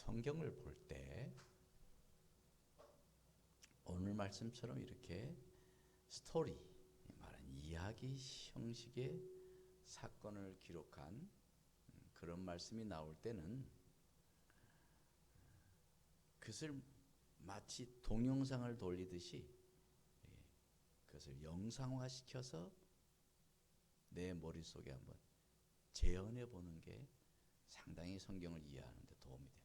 성경을 볼 때 오늘 말씀처럼 이렇게 스토리, 말한 이야기 형식의 사건을 기록한 그런 말씀이 나올 때는 그것을 마치 동영상을 돌리듯이 그것을 영상화시켜서 내 머릿속에 한번 재현해 보는 게 상당히 성경을 이해하는 데 도움이 됩니다.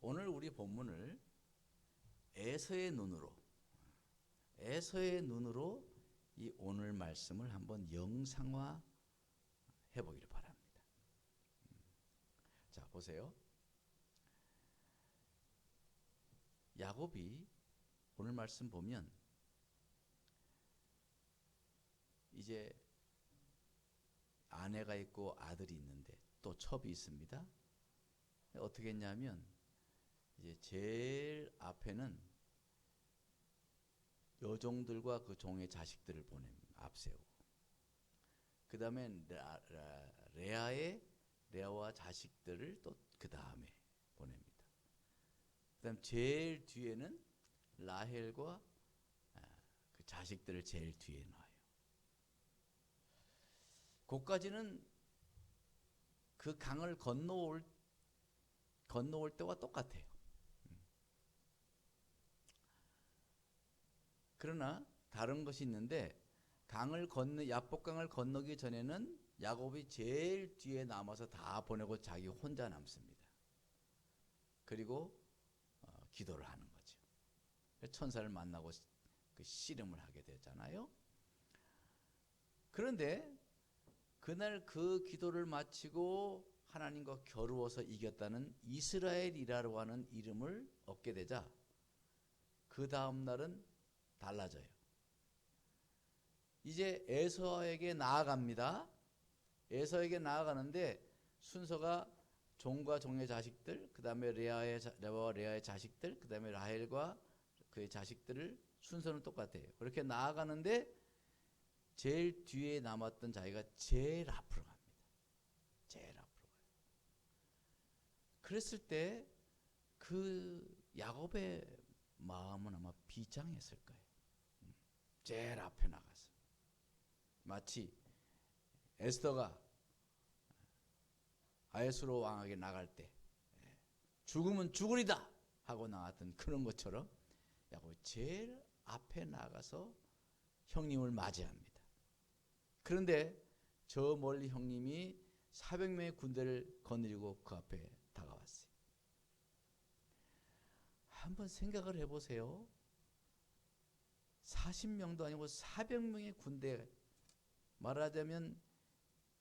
오늘 우리 본문을 에서의 눈으로 이 오늘 말씀을 한번 영상화 해보기를 바랍니다. 자, 보세요. 야곱이 오늘 말씀 보면 이제 아내가 있고 아들이 있는데 또 첩이 있습니다. 어떻게 했냐면 이제 제일 앞에는 여종들과 그 종의 자식들을 앞세우고, 그 다음에 레아와 자식들을 또 그 다음에 보냅니다. 그 다음 제일 뒤에는 라헬과 그 자식들을 제일 뒤에 놔요. 그까지는 그 강을 건너올 때와 똑같아요. 그러나 다른 것이 있는데, 야복강을 건너기 전에는 야곱이 제일 뒤에 남아서 다 보내고 자기 혼자 남습니다. 그리고 기도를 하는 거죠. 천사를 만나고 그 씨름을 하게 되잖아요. 그런데 그날 그 기도를 마치고 하나님과 겨루어서 이겼다는 이스라엘이라고 하는 이름을 얻게 되자 그 다음 날은 달라져요. 이제 에서에게 나아갑니다. 에서에게 나아가는데 순서가 종과 종의 자식들, 그 다음에 레아와 레아의 자식들, 그 다음에 라헬과 그의 자식들을 순서는 똑같아요. 그렇게 나아가는데 제일 뒤에 남았던 자기가 제일 앞으로 갑니다. 제일 앞으로 가요. 그랬을 때 그 야곱의 마음은 아마 비장했을 거예요. 제일 앞에 나가서 마치 에스더가 아하수로 왕에게 나갈 때 죽으면 죽으리다 하고 나왔던 그런 것처럼 야곱이 제일 앞에 나가서 형님을 맞이합니다. 그런데 저 멀리 형님이 400명의 군대를 거느리고 그 앞에 다가왔어요. 한번 생각을 해보세요. 40명도 아니고 400명의 군대, 말하자면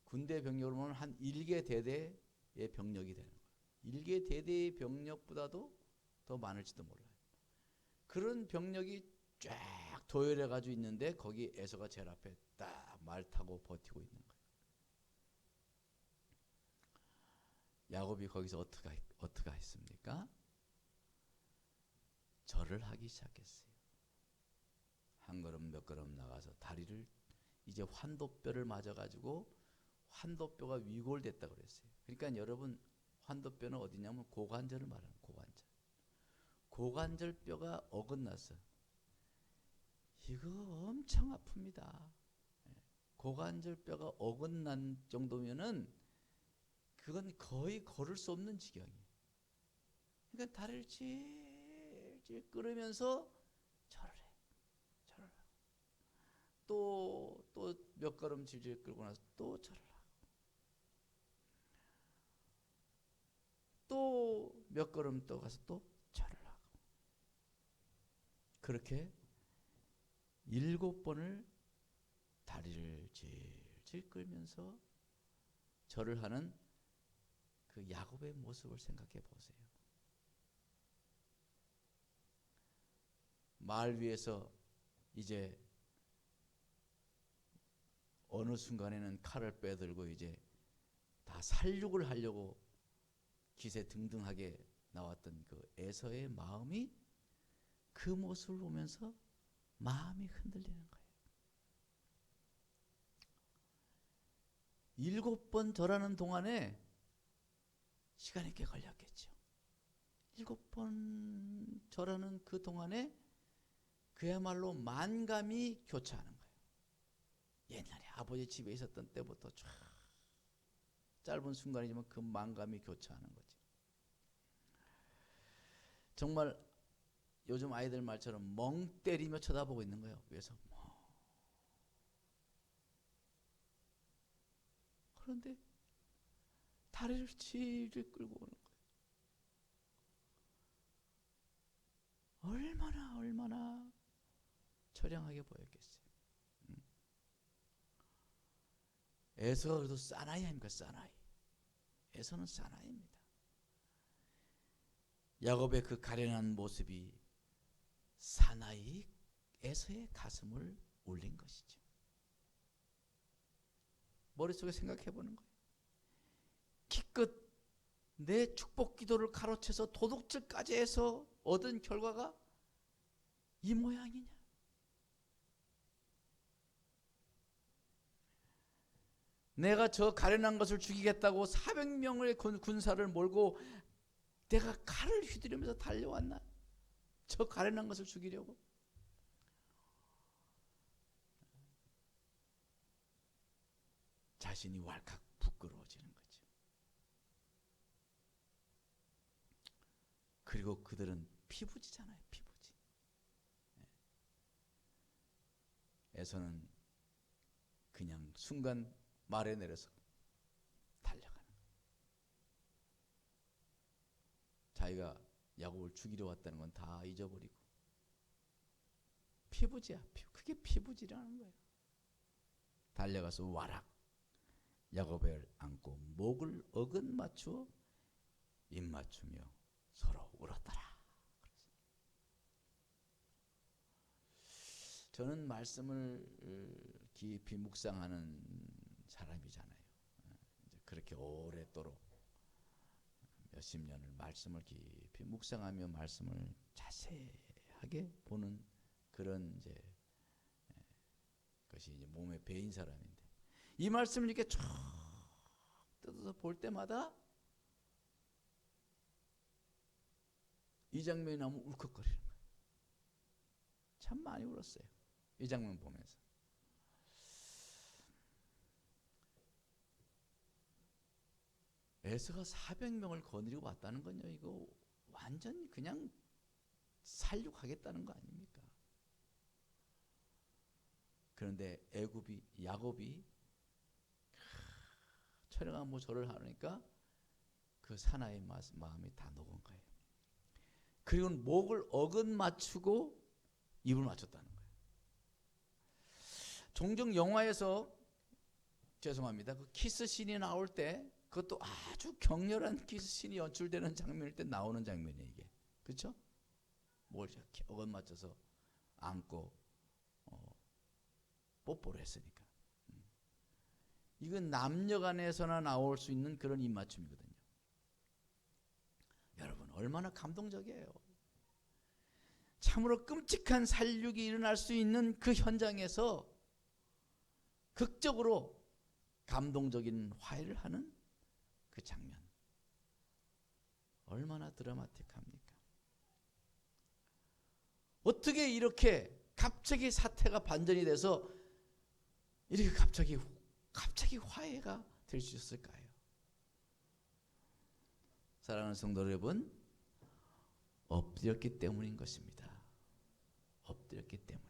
군대 병력으로 보면 한 1개 대대의 병력이 되는 거예요. 1개 대대의 병력보다도 더 많을지도 몰라요. 그런 병력이 쫙 도열해가지고 있는데 거기 에서가 제일 앞에 딱 말 타고 버티고 있는 거예요. 야곱이 거기서 어떻게 했습니까? 절을 하기 시작했어요. 한 걸음 몇 걸음 나가서 다리를 이제 환도뼈를 맞아가지고 환도뼈가 위골됐다고 그랬어요. 그러니까 여러분, 환도뼈는 어디냐면 고관절을 말하는 고관절. 고관절뼈가 어긋났어. 이거 엄청 아픕니다. 고관절뼈가 어긋난 정도면은 그건 거의 걸을 수 없는 지경이에요. 그러니까 다리를 질질 끌으면서 절을 해. 절을 하고. 또 몇 걸음 질질 끌고 나서 또 절을 하고. 또 몇 걸음 또 가서 또 절을 하고. 그렇게 7번을 다리를 질질 끌면서 절을 하는 그 야곱의 모습을 생각해 보세요. 말 위에서 이제 어느 순간에는 칼을 빼들고 이제 다 살육을 하려고 기세 등등하게 나왔던 그 에서의 마음이 그 모습을 보면서 마음이 흔들리는 거예요. 7번 절하는 동안에 시간이 꽤 걸렸겠죠. 7번 절하는 그 동안에 그야말로 만감이 교차하는 거예요. 옛날에 아버지 집에 있었던 때부터 쫙 짧은 순간이지만 그 만감이 교차하는 거지. 정말 요즘 아이들 말처럼 멍 때리며 쳐다보고 있는 거예요. 위에서. 그런데 다리를 질질 끌고 오는 거예요. 얼마나 처량하게 보였겠어요. 에서가 그래도 사나이 아닙니까? 사나이. 에서는 사나이입니다. 야곱의 그 가련한 모습이 사나이 에서의 가슴을 울린 것이죠. 머릿속에 생각해 보는 거예요. 기껏 내 축복 기도를 가로채서 도둑질까지 해서 얻은 결과가 이 모양이냐? 내가 저 가련한 것을 죽이겠다고 400명의 군사를 몰고 내가 칼을 휘두르면서 달려왔나? 저 가련한 것을 죽이려고? 자신이 왈칵 부끄러워지는 거죠. 그리고 그들은 피부지잖아요. 피부지. 에서는 그냥 순간 말에 내려서 달려가는 거예요. 자기가 야곱을 죽이려 왔다는 건 다 잊어버리고 피부지야. 그게 피부지라는 거예요. 달려가서 와락 야곱을 안고 목을 어긋 맞추어 입 맞추며 서로 울었더라. 저는 말씀을 깊이 묵상하는 사람이잖아요. 이제 그렇게 오랫도록 몇십 년을 말씀을 깊이 묵상하며 말씀을 자세하게 보는 그런 이제 것이 이제 몸에 배인 사람인데 이 말씀을 이렇게 쭉 뜯어서 볼 때마다 이 장면이 나오면 울컥거리는 거예요. 참 많이 울었어요. 이 장면 보면서. 에서가 400명을 거느리고 왔다는 건요, 이거 완전 그냥 살육하겠다는 거 아닙니까? 그런데 야곱이 처량한 모절을 하니까 그 사나이의 마음이 다 녹은 거예요. 그리고 목을 어긋 맞추고 입을 맞췄다는 거예요. 종종 영화에서 죄송합니다. 그 키스씬이 나올 때 그것도 아주 격렬한 키스씬이 연출되는 장면일 때 나오는 장면이에요. 이게. 그렇죠? 뭘 이렇게 어긋 맞춰서 안고 뽀뽀를 했으니까. 이건 남녀간에서나 나올 수 있는 그런 입맞춤이거든요. 여러분 얼마나 감동적이에요. 참으로 끔찍한 살육이 일어날 수 있는 그 현장에서 극적으로 감동적인 화해를 하는 그 장면. 얼마나 드라마틱합니까? 어떻게 이렇게 갑자기 사태가 반전이 돼서 이렇게 갑자기 화해가 될 수 있을까요? 사랑하는 성도 여러분, 엎드렸기 때문인 것입니다. 엎드렸기 때문에.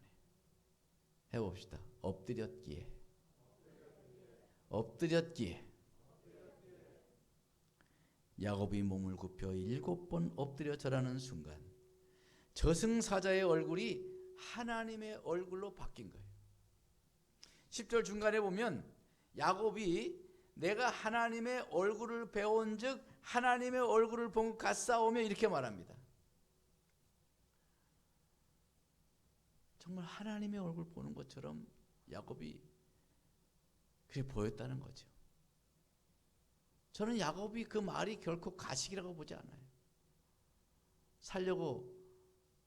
해봅시다. 엎드렸기에. 야곱이 몸을 굽혀 7번 엎드려 절하는 순간 저승사자의 얼굴이 하나님의 얼굴로 바뀐 거예요. 10절 중간에 보면 야곱이 내가 하나님의 얼굴을 배운 즉 하나님의 얼굴을 본 것 같사오며 이렇게 말합니다. 정말 하나님의 얼굴 보는 것처럼 야곱이 그렇게 보였다는 거죠. 저는 야곱이 그 말이 결코 가식이라고 보지 않아요. 살려고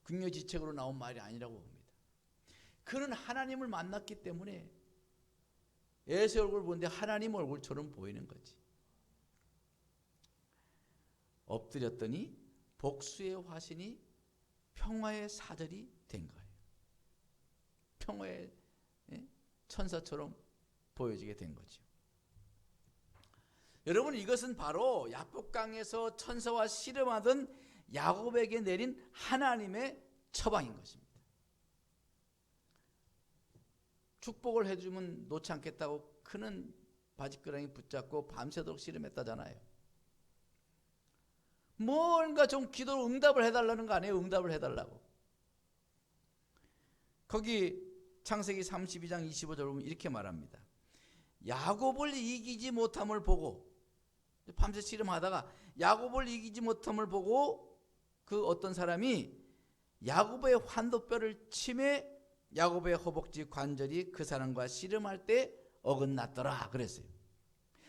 궁여지책으로 나온 말이 아니라고 봅니다. 그는 하나님을 만났기 때문에 에서의 얼굴을 보는데 하나님 얼굴처럼 보이는 거지. 엎드렸더니 복수의 화신이 평화의 사절이 된 거예요. 평화의 천사처럼 보여지게 된 거죠. 여러분, 이것은 바로 야복강에서 천사와 씨름하던 야곱에게 내린 하나님의 처방인 것입니다. 축복을 해주면 놓지 않겠다고 크는 바지끄랑이 붙잡고 밤새도록 씨름했다잖아요. 뭔가 좀 기도로 응답을 해달라는 거 아니에요? 응답을 해달라고. 거기 창세기 32장 25절 보면 이렇게 말합니다. 야곱을 이기지 못함을 보고, 밤새 씨름하다가 야곱을 이기지 못함을 보고 그 어떤 사람이 야곱의 환도뼈를 치매 야곱의 허벅지 관절이 그 사람과 씨름할 때 어긋났더라 그랬어요.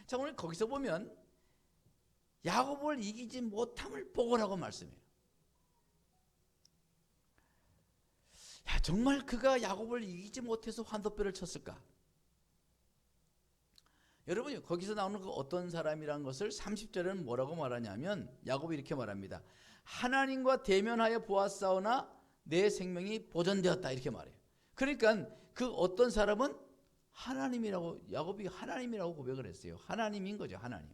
자, 오늘 거기서 보면 야곱을 이기지 못함을 보고라고 말씀해요. 야, 정말 그가 야곱을 이기지 못해서 환도뼈를 쳤을까? 여러분, 거기서 나오는 그 어떤 사람이라는 것을 30절에는 뭐라고 말하냐면 야곱이 이렇게 말합니다. 하나님과 대면하여 보았사오나 내 생명이 보존되었다 이렇게 말해요. 그러니까 그 어떤 사람은 하나님이라고, 야곱이 하나님이라고 고백을 했어요. 하나님인 거죠, 하나님.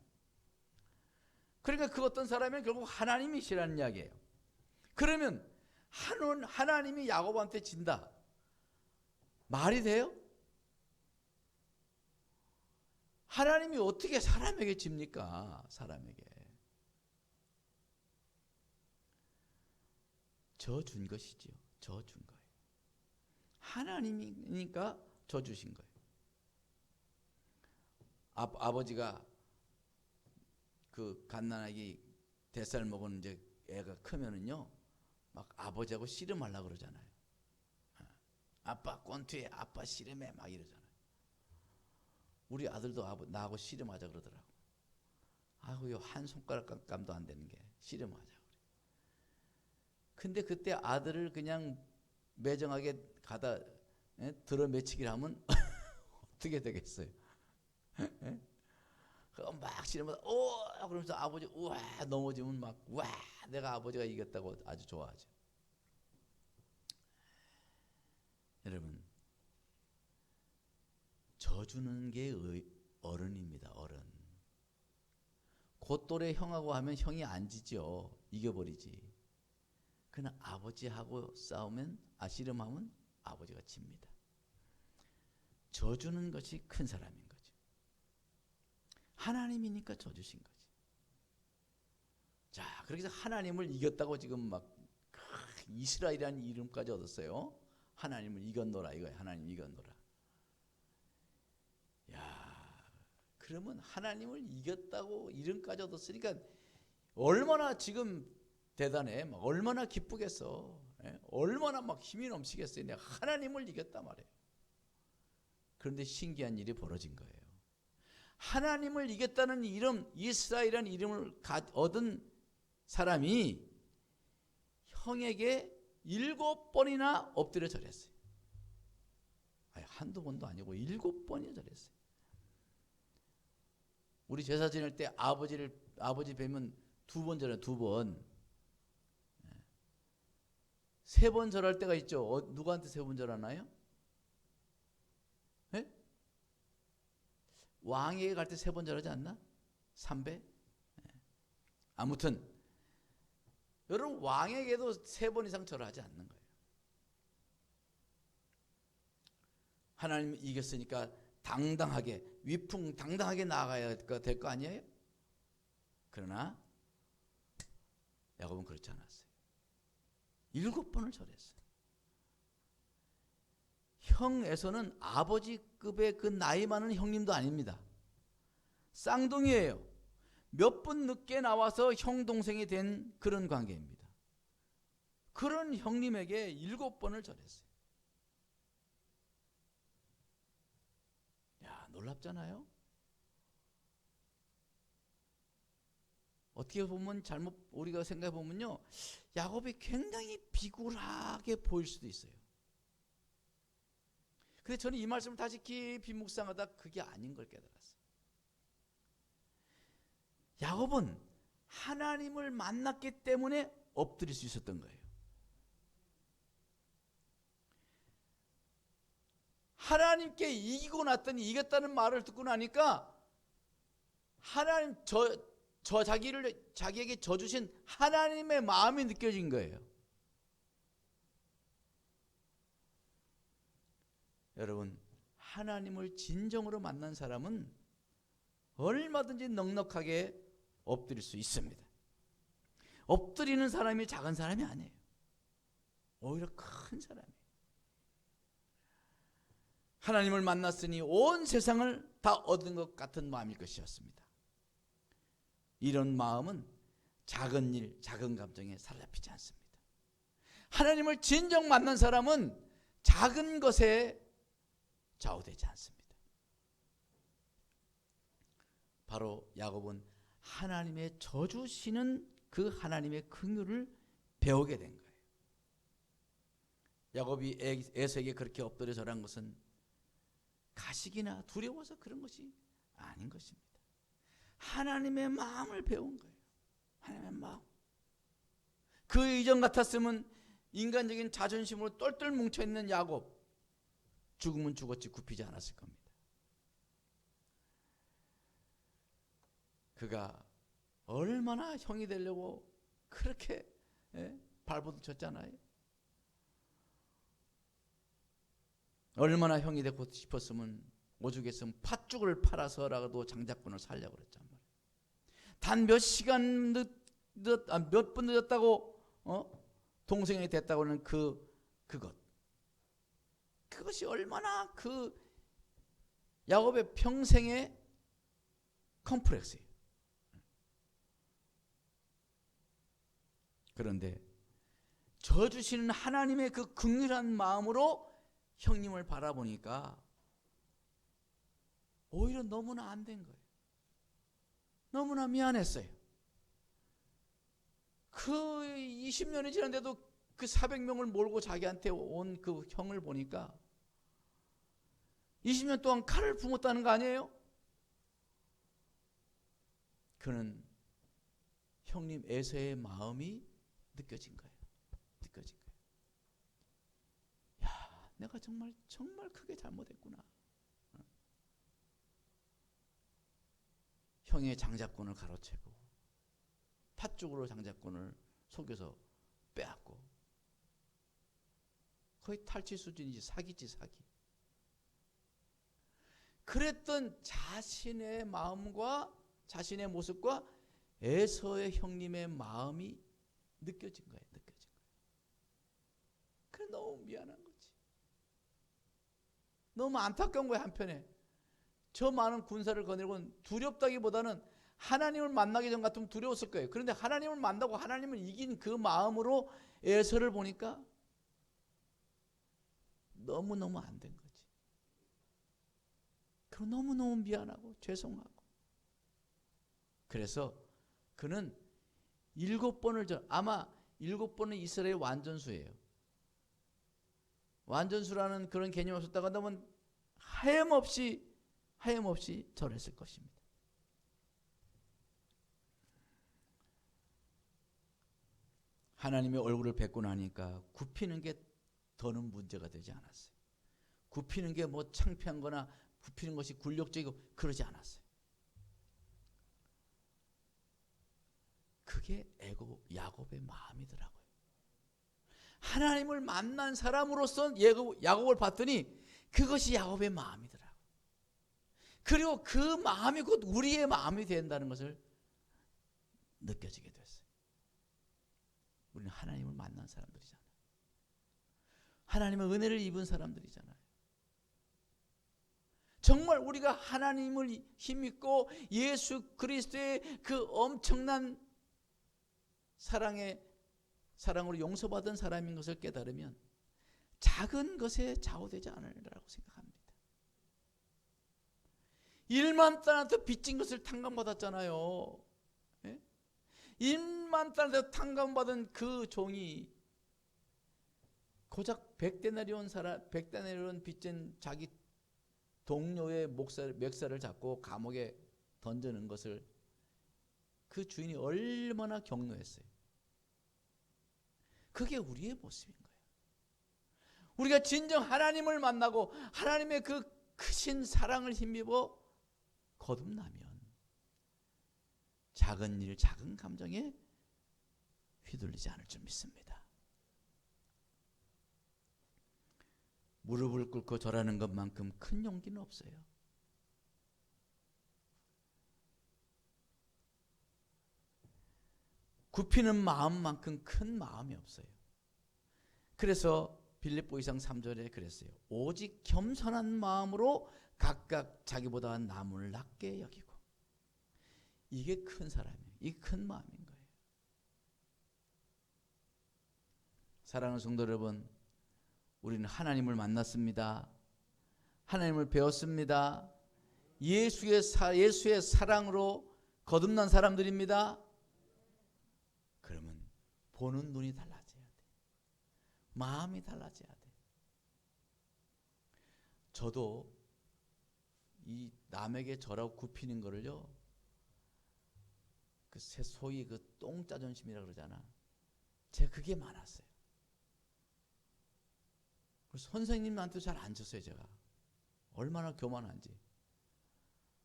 그러니까 그 어떤 사람은 결국 하나님이시라는 이야기예요. 그러면 하나님이 야곱한테 진다. 말이 돼요? 하나님이 어떻게 사람에게 집니까? 사람에게. 져준 것이지요. 져준 거예요. 하나님이니까 져주신 거예요. 아버지가 그 갓난아기 뱃살 먹은 이제 애가 크면은요, 막 아버지하고 씨름하려고 그러잖아요. 아빠 꼰투에 아빠 씨름해 막 이러잖아요. 우리 아들도 나하고 씨름하자 그러더라고. 아이고, 한 손가락 감도 안 되는 게 씨름하자 그래. 근데 그때 아들을 그냥 매정하게 가다 들어 매치기를 하면 어떻게 되겠어요? 막 씨름하다 그러면서 아버지 우와 넘어지면 막 와 내가 아버지가 이겼다고 아주 좋아하죠. 여러분, 져주는 게 어른입니다. 어른. 곧또래 형하고 하면 형이 안 지죠. 이겨버리지. 그러나 아버지하고 싸우면 씨름하면 아버지가 집니다. 져주는 것이 큰 사람인 거죠. 하나님이니까 져주신 거지. 자, 그렇게 해서 하나님을 이겼다고 지금 막 이스라엘이라는 이름까지 얻었어요. 하나님을 이겼노라 이거예요. 하나님 이겼노라. 야, 그러면 하나님을 이겼다고 이름까지 얻었으니까 얼마나 지금 대단해. 막 얼마나 기쁘겠어. 얼마나 막 힘이 넘치겠어요. 내가 하나님을 이겼다 말이에요. 그런데 신기한 일이 벌어진 거예요. 하나님을 이겼다는 이름, 이스라엘이라는 이름을 얻은 사람이 형에게 7번이나 엎드려 절했어요. 아니, 한두 번도 아니고 7번이나 절했어요. 우리 제사 지낼 때 아버지 뵈면 2번 절해요. 2번. 3번 절할 때가 있죠. 누구한테 3번 절하나요? 네? 왕에게 갈 때 3번 절하지 않나? 3배? 아무튼 여러분, 왕에게도 3번 이상 절하지 않는 거예요. 하나님 이겼으니까 당당하게 위풍당당하게 나아가야 될 거 아니에요? 그러나 야곱은 그렇지 않았어요. 7번을 절했어요. 형에서는 아버지급의 그 나이 많은 형님도 아닙니다. 쌍둥이에요. 몇 분 늦게 나와서 형 동생이 된 그런 관계입니다. 그런 형님에게 7번을 절했어요. 야, 놀랍잖아요. 어떻게 보면 잘못 우리가 생각해 보면요, 야곱이 굉장히 비굴하게 보일 수도 있어요. 근데 저는 이 말씀을 다시 깊이 묵상하다 그게 아닌 걸 깨달았어요. 야곱은 하나님을 만났기 때문에 엎드릴 수 있었던 거예요. 하나님께 이기고 났더니, 이겼다는 말을 듣고 나니까 하나님 자기에게 져 주신 하나님의 마음이 느껴진 거예요. 여러분, 하나님을 진정으로 만난 사람은 얼마든지 넉넉하게 엎드릴 수 있습니다. 엎드리는 사람이 작은 사람이 아니에요. 오히려 큰 사람이에요. 하나님을 만났으니 온 세상을 다 얻은 것 같은 마음일 것이었습니다. 이런 마음은 작은 일, 작은 감정에 사로잡히지 않습니다. 하나님을 진정 만난 사람은 작은 것에 좌우되지 않습니다. 바로 야곱은 하나님의 져주시는 그 하나님의 긍휼을 배우게 된 거예요. 야곱이 에서에게 그렇게 엎드려 절한 것은 가식이나 두려워서 그런 것이 아닌 것입니다. 하나님의 마음을 배운 거예요. 하나님의 마음. 그 이전 같았으면 인간적인 자존심으로 똘똘 뭉쳐있는 야곱, 죽으면 죽었지 굽히지 않았을 겁니다. 그가 얼마나 형이 되려고 그렇게 발버둥 쳤잖아요. 얼마나 형이 되고 싶었으면 오죽했으면 팥죽을 팔아서라도 장자권을 살려고 그랬단 말이에요. 단 몇 시간 몇 분 늦었다고 동생이 됐다고 하는 그것이 얼마나 그 야곱의 평생의 컴플렉스예요. 그런데 져주시는 하나님의 그 긍휼한 마음으로 형님을 바라보니까 오히려 너무나 안 된 거예요. 너무나 미안했어요. 그 20년이 지났는데도 그 400명을 몰고 자기한테 온 그 형을 보니까 20년 동안 칼을 품었다는 거 아니에요? 그는 형님 에서의 마음이 느껴진 거예요. 느껴진 거예요. 야, 내가 정말 크게 잘못했구나. 형의 장자권을 가로채고 팥죽으로 장자권을 속여서 빼앗고 거의 탈취 수준이지. 사기지, 사기. 그랬던 자신의 마음과 자신의 모습과 에서의 형님의 마음이 느껴진 거예요. 느껴진 거예요. 그래, 너무 미안한 거지. 너무 안타까운 거예요. 한편에 저 많은 군사를 거느리고는 두렵다기보다는 하나님을 만나기 전 같으면 두려웠을 거예요. 그런데 하나님을 만나고 하나님을 이긴 그 마음으로 에서를 보니까 너무너무 안 된 거지. 그럼 너무너무 미안하고 죄송하고. 그래서 그는 7번을 아마 7번은 이스라엘 완전수예요. 완전수라는 그런 개념이 없었다가 너무 하염없이 절했을 것입니다. 하나님의 얼굴을 뵙고 나니까 굽히는 게 더는 문제가 되지 않았어요. 굽히는 게 뭐 창피한 거나 굽히는 것이 굴욕적이고 그러지 않았어요. 그게 야곱의 마음이더라고요. 하나님을 만난 사람으로서 야곱을 봤더니 그것이 야곱의 마음이더라고요. 그리고 그 마음이 곧 우리의 마음이 된다는 것을 느껴지게 됐어요. 우리는 하나님을 만난 사람들이잖아요. 하나님의 은혜를 입은 사람들이잖아요. 정말 우리가 하나님을 힘입고 예수 그리스도의 그 엄청난 사랑으로 용서받은 사람인 것을 깨달으면 작은 것에 좌우되지 않으리라고 생각합니다. 1만 달란트 빚진 것을 탕감받았잖아요. 1만 달란트 탕감받은 그 종이 고작 100데나리온 빚진 자기 동료의 멱살을 잡고 감옥에 던져는 것을 그 주인이 얼마나 격노했어요. 그게 우리의 모습인 거예요. 우리가 진정 하나님을 만나고 하나님의 그 크신 사랑을 힘입어 거듭나면 작은 일, 작은 감정에 휘둘리지 않을 줄 믿습니다. 무릎을 꿇고 절하는 것만큼 큰 용기는 없어요. 굽히는 마음만큼 큰 마음이 없어요. 그래서 빌립보이상 3절에 그랬어요. 오직 겸손한 마음으로 각각 자기보다 남을 낮게 여기고. 이게 큰 사람이에요. 이게 큰 마음인 거예요. 사랑하는 성도 여러분, 우리는 하나님을 만났습니다. 하나님을 배웠습니다. 예수의 사랑으로 거듭난 사람들입니다. 그러면 보는 눈이 달라져야 돼. 마음이 달라져야 돼. 저도 이 남에게 절하고 굽히는 거를요, 그 소위 그 똥자존심이라 그러잖아. 제가 그게 많았어요. 그래서 선생님한테 잘 안 졌어요. 제가 얼마나 교만한지.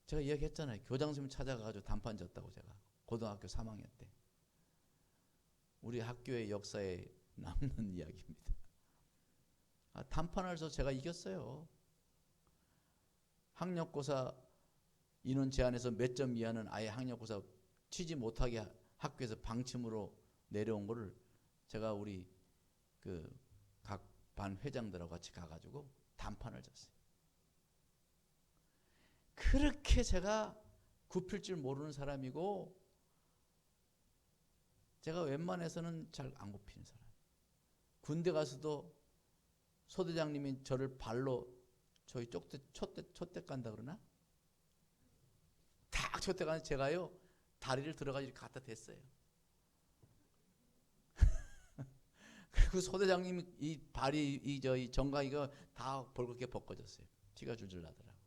제가 이야기했잖아요. 교장 선생님 찾아가가지고 단판 졌다고. 제가 고등학교 3학년 때. 우리 학교의 역사에 남는 이야기입니다. 단판을 해서 제가 이겼어요. 학력고사 인원 제한에서 몇 점 이하는 아예 학력고사 치지 못하게 학교에서 방침으로 내려온 거를 제가 우리 그 각 반 회장들하고 같이 가가지고 단판을 졌어요. 그렇게 제가 굽힐 줄 모르는 사람이고, 제가 웬만해서는 잘 안 굽히는 사람. 군대 가서도 소대장님이 저를 발로 저희 촛대 간다 그러나? 딱 촛대 가서 제가요 다리를 들어가지고 이렇게 갖다 댔어요. 그리고 소대장님이 이 발이 이 정강이가 다 벌겋게 벗겨졌어요. 피가 줄줄 나더라고.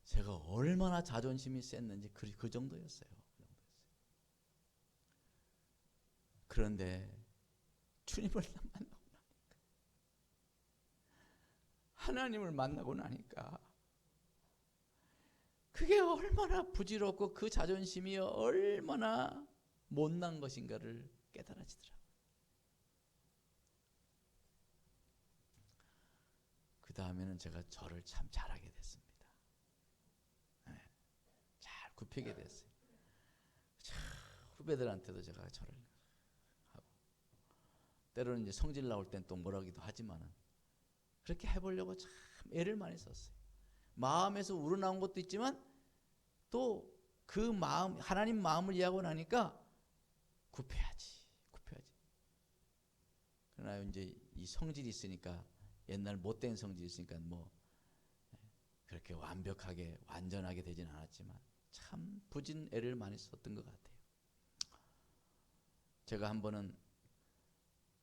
제가 얼마나 자존심이 셌는지 그 정도였어요. 그런데 주님을 만나고 나니까, 하나님을 만나고 나니까 그게 얼마나 부질없고 그 자존심이 얼마나 못난 것인가를 깨달아지더라고요. 그 다음에는 제가 절을 참 잘하게 됐습니다. 네, 잘 굽히게 됐어요. 후배들한테도 제가 절을 하고, 때로는 이제 성질 나올 땐 또 뭐라기도 하지만은 그렇게 해보려고 참 애를 많이 썼어요. 마음에서 우러나온 것도 있지만 또 그 마음, 하나님 마음을 이해하고 나니까 굽혀야지. 그러나 이제 이 성질이 있으니까, 옛날 못된 성질이 있으니까 뭐 그렇게 완벽하게 완전하게 되진 않았지만 참 부진 애를 많이 썼던 것 같아요. 제가 한 번은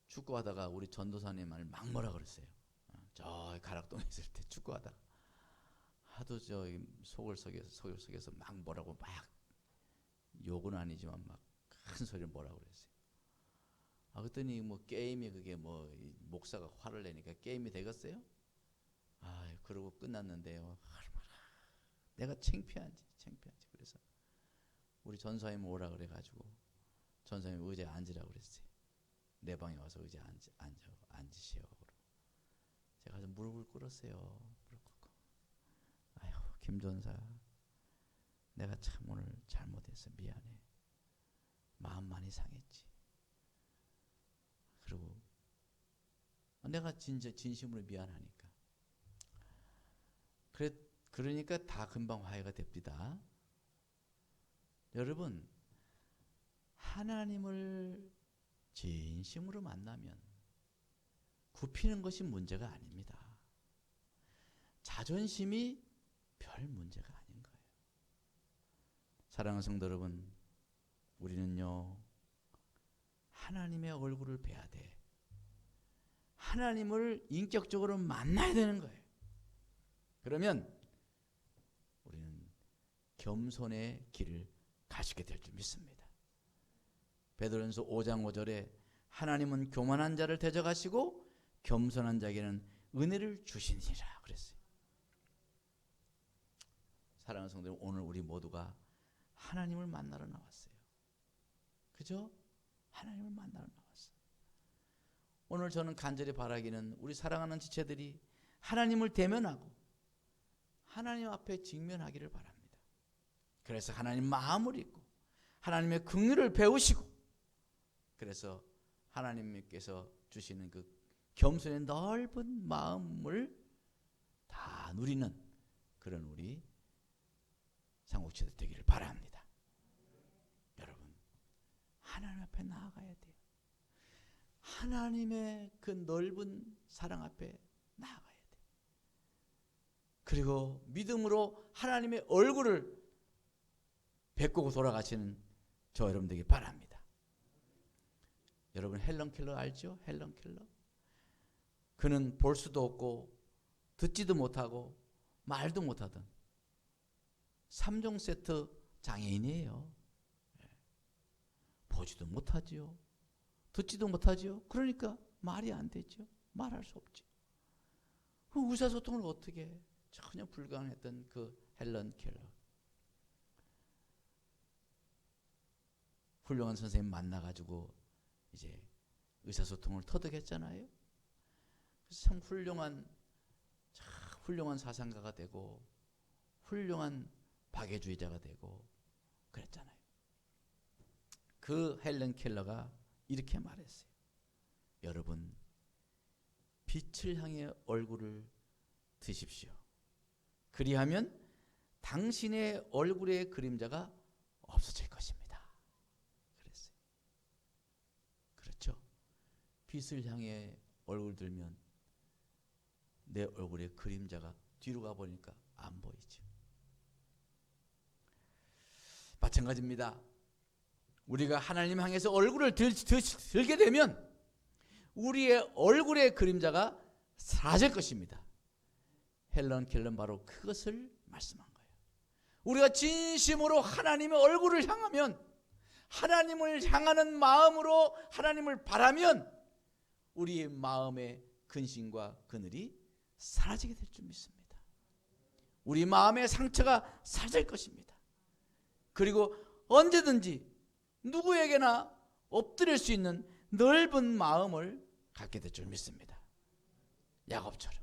축구하다가 우리 전도사님을 막 뭐라 그랬어요. 저 가락동에 있을 때 축구하다가 하도 저 속을 속여서 막 뭐라고 막 욕은 아니지만 막 큰 소리를 뭐라고 그랬어요. 그랬더니 뭐 게임이 그게 뭐 목사가 화를 내니까 게임이 되겠어요? 그러고 끝났는데요. 내가 창피한지. 그래서 우리 전사님 오라 그래가지고 전사님 의자에 앉으라고 그랬어요. 내 방에 와서 의자에 앉으시오. 제가 좀 무릎을 꿇었어요. 무릎 꿇고, 김 전사, 내가 참 오늘 잘못했어. 미안해. 마음 많이 상했지. 그리고 내가 진짜 진심으로 미안하니까. 그러니까 다 금방 화해가 됩니다. 여러분, 하나님을 진심으로 만나면 굽히는 것이 문제가 아닙니다. 자존심이 별 문제가 아닌 거예요. 사랑하는 성도 여러분, 우리는요 하나님의 얼굴을 뵈야 돼. 하나님을 인격적으로 만나야 되는 거예요. 그러면 우리는 겸손의 길을 가시게 될 줄 믿습니다. 베드로전서 5장 5절에 하나님은 교만한 자를 대적하시고 겸손한 자에게는 은혜를 주시니라 그랬어요. 사랑하는 성도 여러분, 오늘 우리 모두가 하나님을 만나러 나왔어요. 그죠? 하나님을 만나러 나왔어요. 오늘 저는 간절히 바라기는 우리 사랑하는 지체들이 하나님을 대면하고 하나님 앞에 직면하기를 바랍니다. 그래서 하나님 마음을 읽고 하나님의 긍휼을 배우시고, 그래서 하나님께서 주시는 그 겸손의 넓은 마음을 다 누리는 그런 우리 상국지대 되기를 바랍니다. 여러분, 하나님 앞에 나아가야 돼요. 하나님의 그 넓은 사랑 앞에 나아가야 돼요. 그리고 믿음으로 하나님의 얼굴을 뵙고 돌아가시는 저 여러분 되기 바랍니다. 여러분 헬런 켈러 알죠? 헬런 켈러. 그는 볼 수도 없고 듣지도 못하고 말도 못하던 3종 세트 장애인이에요. 보지도 못하지요. 듣지도 못하지요. 그러니까 말이 안 되죠. 말할 수 없죠. 그 의사소통을 어떻게 해? 전혀 불가능했던 그 헬런 켈러. 훌륭한 선생님 만나가지고 이제 의사소통을 터득했잖아요. 그래서 참 훌륭한 사상가가 되고 훌륭한 박애주의자가 되고 그랬잖아요. 그 헬런 켈러가 이렇게 말했어요. 여러분, 빛을 향해 얼굴을 드십시오. 그리하면 당신의 얼굴의 그림자가 없어질 것입니다. 그랬어요. 그렇죠? 빛을 향해 얼굴 들면 내 얼굴의 그림자가 뒤로 가보니까 안 보이죠. 마찬가지입니다. 우리가 하나님 향해서 얼굴을 들게 되면 우리의 얼굴의 그림자가 사라질 것입니다. 헬런 켈러는 바로 그것을 말씀한 거예요. 우리가 진심으로 하나님의 얼굴을 향하면, 하나님을 향하는 마음으로 하나님을 바라면 우리의 마음의 근심과 그늘이 사라지게 될 줄 믿습니다. 우리 마음의 상처가 사라질 것입니다. 그리고 언제든지 누구에게나 엎드릴 수 있는 넓은 마음을 갖게 될 줄 믿습니다. 야곱처럼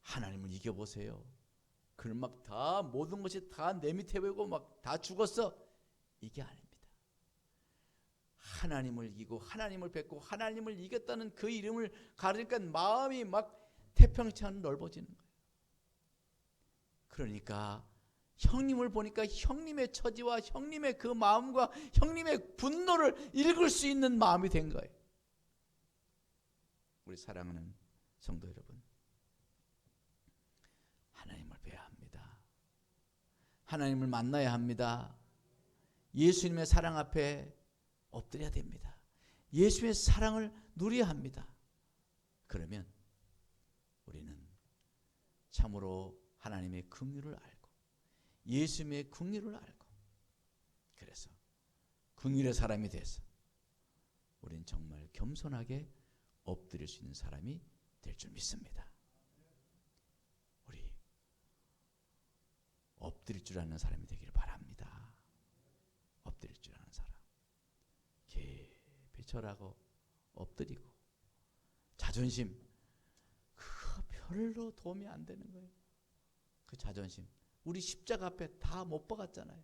하나님을 이겨보세요. 그는 막 다 모든 것이 다 내 밑에 보이고 막 다 죽었어. 이게 아닙니다. 하나님을 이기고 하나님을 뵙고 하나님을 이겼다는 그 이름을 가르니까 마음이 막 태평치 않은 넓어지는 거예요. 그러니까 형님을 보니까 형님의 처지와 형님의 그 마음과 형님의 분노를 읽을 수 있는 마음이 된 거예요. 우리 사랑하는 성도 여러분, 하나님을 뵈야 합니다. 하나님을 만나야 합니다. 예수님의 사랑 앞에 엎드려야 됩니다. 예수의 사랑을 누려야 합니다. 그러면 우리는 참으로 하나님의 긍휼을 알고 예수님의 긍휼을 알고, 그래서 긍휼의 사람이 돼서 우리는 정말 겸손하게 엎드릴 수 있는 사람이 될 줄 믿습니다. 우리 엎드릴 줄 아는 사람이 되기를 바랍니다. 엎드릴 줄 아는 사람. 깊이 절하고 엎드리고, 자존심 그거 별로 도움이 안 되는 거예요. 그 자존심 우리 십자가 앞에 다 못 박았잖아요.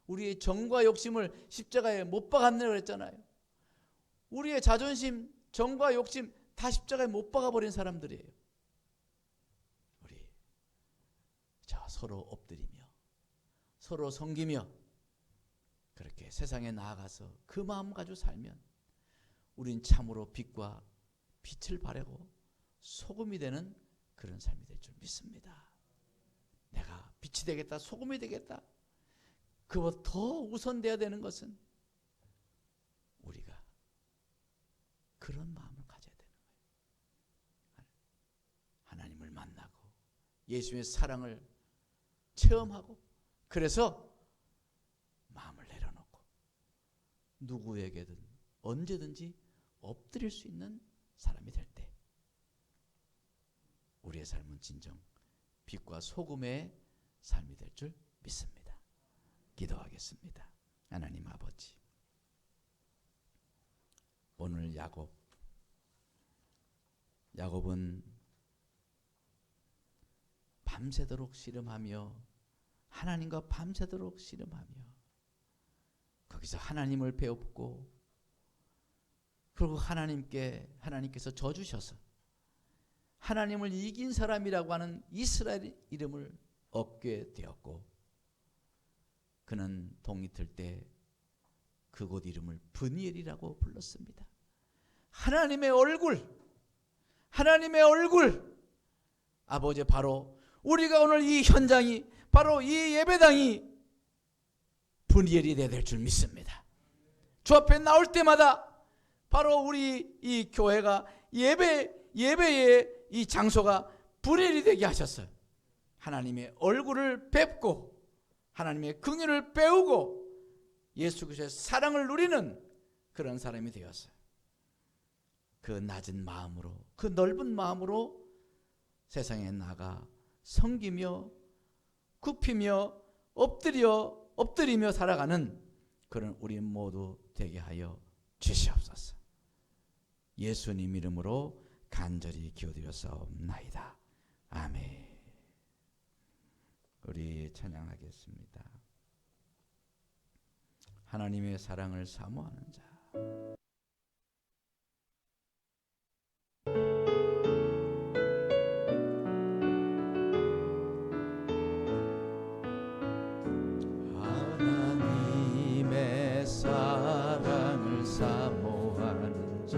우리의 정과 욕심을 십자가에 못 박았네요 그랬잖아요. 우리의 자존심, 정과 욕심 다 십자가에 못 박아버린 사람들이에요. 우리 자 서로 엎드리며 서로 섬기며 그렇게 세상에 나아가서 그 마음 가지고 살면 우린 참으로 빛과 빛을 바라고 소금이 되는 그런 삶이 될 줄 믿습니다. 내가 빛이 되겠다, 소금이 되겠다. 그보다 더 우선돼야 되는 것은 우리가 그런 마음을 가져야 되는 거예요. 하나님을 만나고 예수의 사랑을 체험하고 그래서 마음을 내려놓고 누구에게든 언제든지 엎드릴 수 있는 사람이 될 때 우리의 삶은 진정 빛과 소금의 삶이 될 줄 믿습니다. 기도하겠습니다. 하나님 아버지, 오늘 야곱은 밤새도록 씨름하며 하나님과 밤새도록 씨름하며 거기서 하나님을 배웠고, 그리고 하나님께서 져주셔서 하나님을 이긴 사람이라고 하는 이스라엘 이름을 얻게 되었고, 그는 동이 틀 때 그곳 이름을 브니엘이라고 불렀습니다. 하나님의 얼굴, 아버지, 바로 우리가 오늘 이 현장이, 바로 이 예배당이 브니엘이 되어야 될 줄 믿습니다. 주 앞에 나올 때마다 바로 우리 이 교회가 예배의 이 장소가 브니엘이 되게 하셨어요. 하나님의 얼굴을 뵙고 하나님의 긍휼을 배우고 예수 그리스도의 사랑을 누리는 그런 사람이 되었어요. 그 낮은 마음으로, 그 넓은 마음으로 세상에 나가 섬기며 굽히며 엎드리며 살아가는 그런 우리 모두 되게 하여 주시옵소서. 예수님 이름으로 간절히 기도드렸사옵나이다. 아멘. 우리 찬양하겠습니다. 하나님의 사랑을 사모하는 자. 하나님의 사랑을 사모하는 자,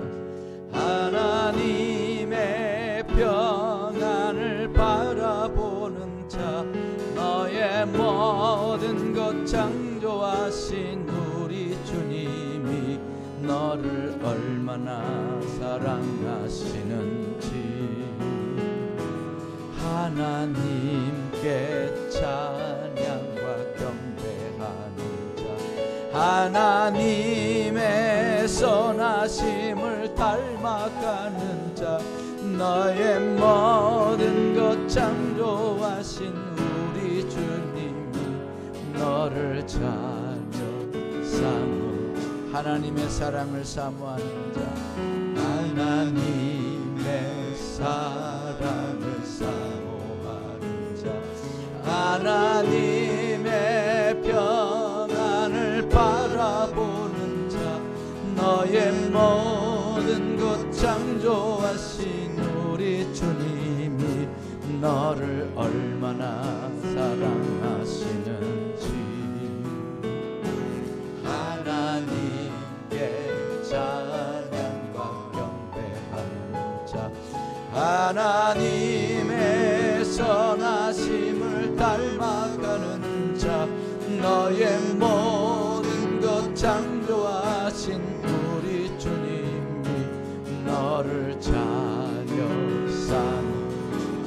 하나님의 평안을 바라보는 자, 너의 모든 것 창조하신 우리 주님이 너를 얼마나 사랑하시는지 하나님께 찬양과 경배하는 자, 하나님의 선하심을 닮아가는 자, 너의 모든 것 창조하신 우리 주님이 너를 자녀 삼어 하나님의 사랑을 사모하는 자, 하나님의 사랑을 사모하는 자, 하나님의 평안을 바라보는 자, 너의 모든 것 창조하신 우리 주님이 너를 얼마나 사랑하시는지 하나님께 찬양과 경배하는 자, 하나님의 선하심을 닮아가는 자, 너의 모든 것 창조하신 우리 주님이 너를 자녀 삼.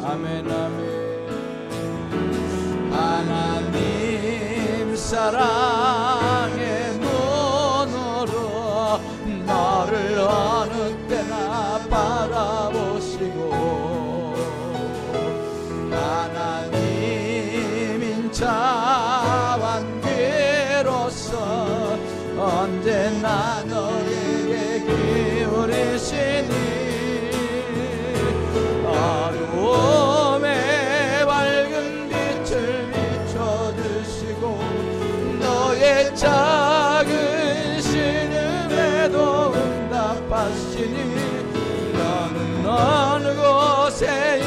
아멘 아멘. 하나님 사랑의 눈으로 너를 어느 때나 바라보시고 하나님인 자완기로서 언제나 너에게 기울이시니 어려움에 밝은 빛을 비춰주시고 너의 작은 신음에도 응답하시니 너는 어느 곳에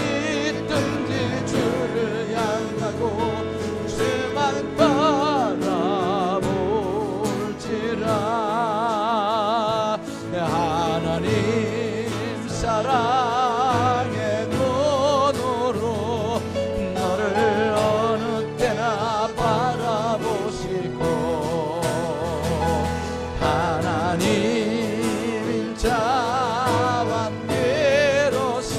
있든지 주를 향하고 주만 바라볼지라. 하나님 사랑의 눈으로 너를 어느 때나 바라보시고 하나님인 자완기로서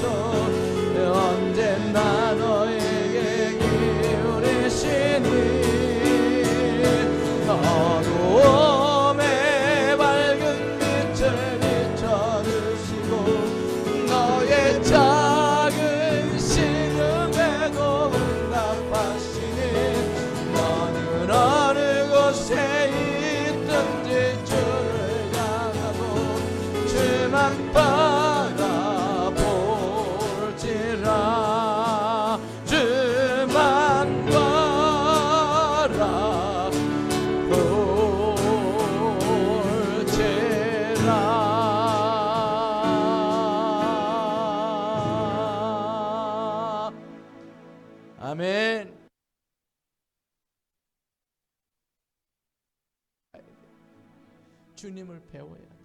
주님을 배워야 돼.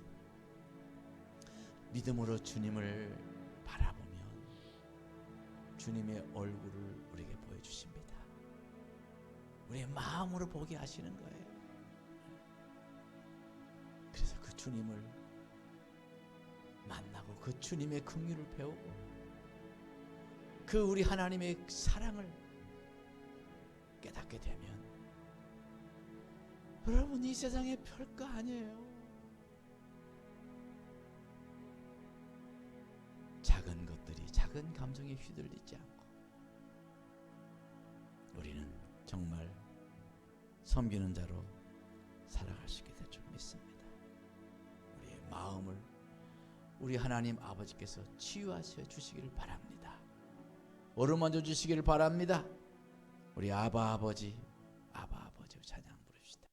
믿음으로 주님을 바라보면 주님의 얼굴을 우리에게 보여주십니다. 우리의 마음으로 보게 하시는 거예요. 그래서 그 주님을 만나고 그 주님의 긍휼을 배우고 그 우리 하나님의 사랑을 깨닫게 되면 여러분, 이 세상에 별거 아니에요. 작은 것들이 작은 감정에 휘둘리지 않고 우리는 정말 섬기는 자로 살아갈 수 있게 될 줄 믿습니다. 우리의 마음을 우리 하나님 아버지께서 치유하셔 주시기를 바랍니다. 어루만져 주시기를 바랍니다. 우리 아바 아버지 찬양 부릅시다.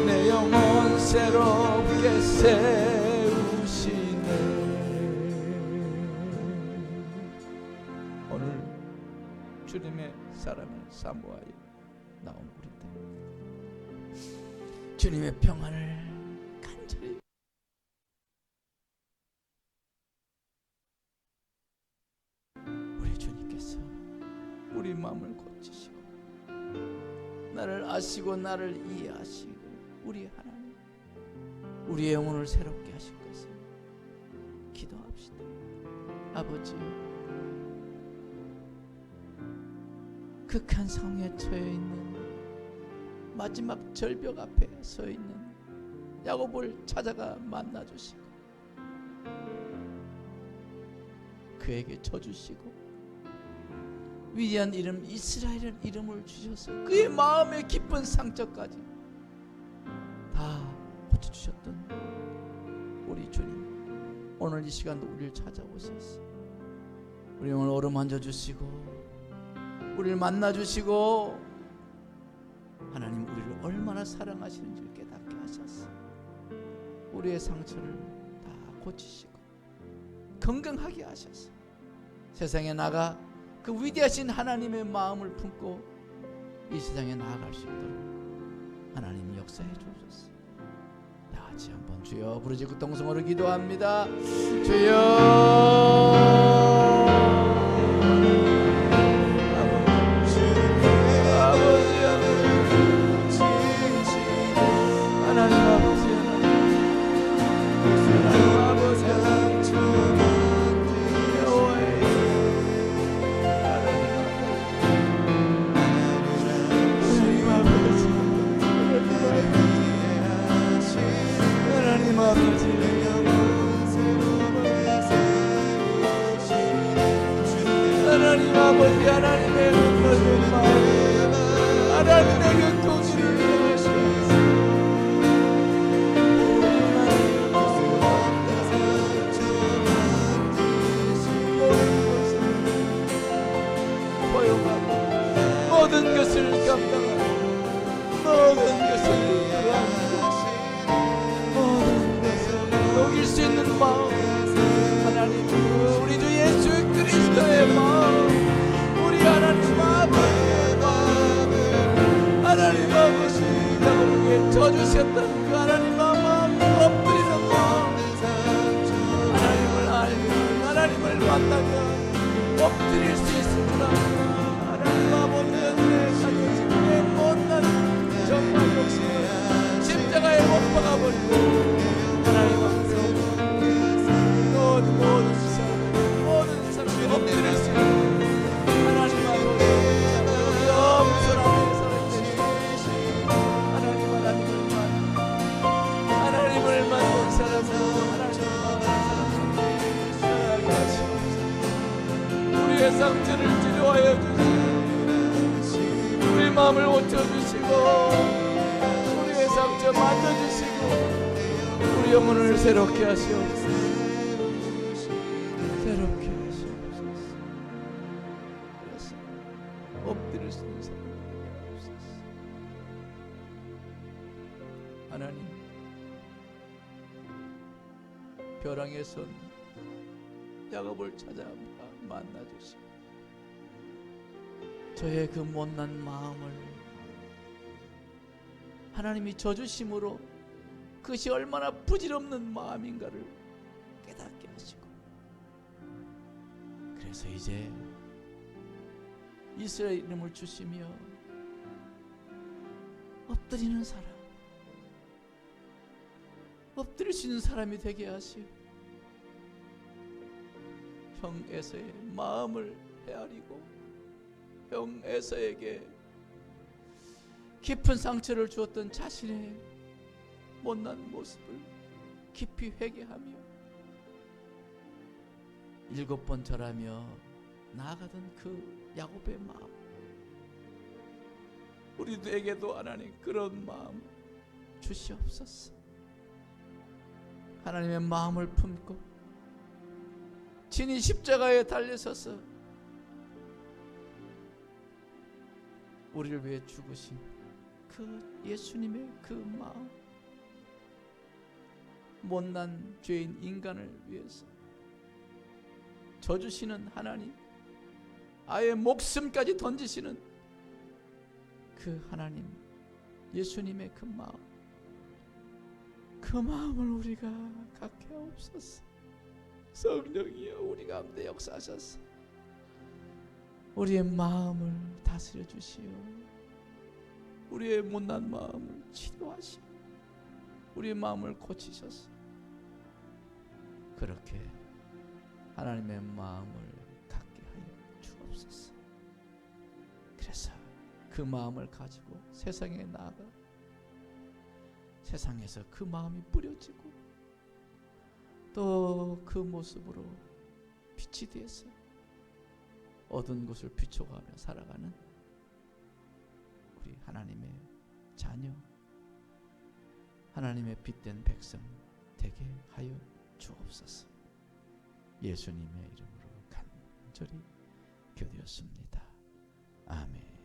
내 영혼 새롭게 세우시네. 오늘 주님의 사랑을 사모하여 나온 우리들, 주님의 평안을 간절히 우리 주님께서 우리 마음을 고치시고 나를 아시고 나를 이해하시고 우리 하나님 우리의 영혼을 새롭게 하실 것을 기도합시다. 아버지요, 극한 상황에 처해 있는 마지막 절벽 앞에 서 있는 야곱을 찾아가 만나 주시고 그에게 쳐 주시고 위대한 이름 이스라엘이라는 이름을 주셔서 그의 마음의 깊은 상처까지 다 고쳐 주셨던 우리 주님, 오늘 이 시간도 우리를 찾아오셔서 우리 오늘 어루만져 주시고 우리를 만나 주시고 하나님 우리를 얼마나 사랑하시는지를 깨닫게 하셔서 우리의 상처를 다 고치시고 건강하게 하셔서 세상에 나가 그 위대하신 하나님의 마음을 품고 이 세상에 나아갈 수 있도록 하나님 역사해 주옵소서. 다 같이 한번 주여 부르짖고 동성으로 기도합니다. 주여 하나님 아버지, 하나님의 은혜를 마음, 하나님의 공의를 행하시옵소서. 모든 것을 감당하고 모든 것을 모든 것을 녹일 수 있는 마음, 하나님 우리 주 예수 그리스도의 마음, 우리 하나님 아버지의 마음, 하나님 아버지 야곱에게 져주셨던 그 하나님 마음, 엎드리는 마음, 하나님을 알면 하나님을 만나면 엎드릴 수 있을 줄 압니다. 하나님 아버지의 자존심에 못난 정말 욕심을 십자가에 못 박아버리고 하나님 앞에서 모든 사람이 엎드릴 수 있는 하나님 아버지 우리 엄선함에 살아계시고 하나님을 만난 사람은 하나님을 하시옵소서. 우리의 상처를 치료하여 주시고 우리 마음을 고쳐주시고 우리의 상처 만져주시고 우리 영혼을 새롭게 하시옵소서. 새롭게 하시옵소서. 그래서 엎드릴 수 있는 사람에게 없소서. 하나님, 벼랑에 선 야곱을 찾아 만나 주시고 저의 그 못난 마음을 하나님이 져주심으로 그것이 얼마나 부질없는 마음인가를 깨닫게 하시고, 그래서 이제 이스라엘 이름을 주시며 엎드리는 사람, 엎드릴 수 있는 사람이 되게 하시오. 형 에서의 마음을 헤아리고 형 에서에게 깊은 상처를 주었던 자신의 못난 모습을 깊이 회개하며 7번 절하며 나아가던 그 야곱의 마음, 우리에게도 하나님 그런 마음 주시옵소서. 하나님의 마음을 품고 친히 십자가에 달려서서 우리를 위해 죽으신 그 예수님의 그 마음, 못난 죄인 인간을 위해서 져주시는 하나님, 아예 목숨까지 던지시는 그 하나님, 예수님의 그 마음, 그 마음을 우리가 갖게 하옵소서. 성령이여 우리 가운데 역사하셔서 우리의 마음을 다스려 주시오. 우리의 못난 마음을 치료하시오. 우리의 마음을 고치셔서 그렇게 하나님의 마음을 갖게 하여 주옵소서. 그래서 그 마음을 가지고 세상에 나아가 세상에서 그 마음이 뿌려지고 또 그 모습으로 빛이 되어서 어두운 곳을 비춰가며 살아가는 우리 하나님의 자녀, 하나님의 빛된 백성 되게 하여 주옵소서. 예수님의 이름으로 간절히 기도했습니다. 아멘.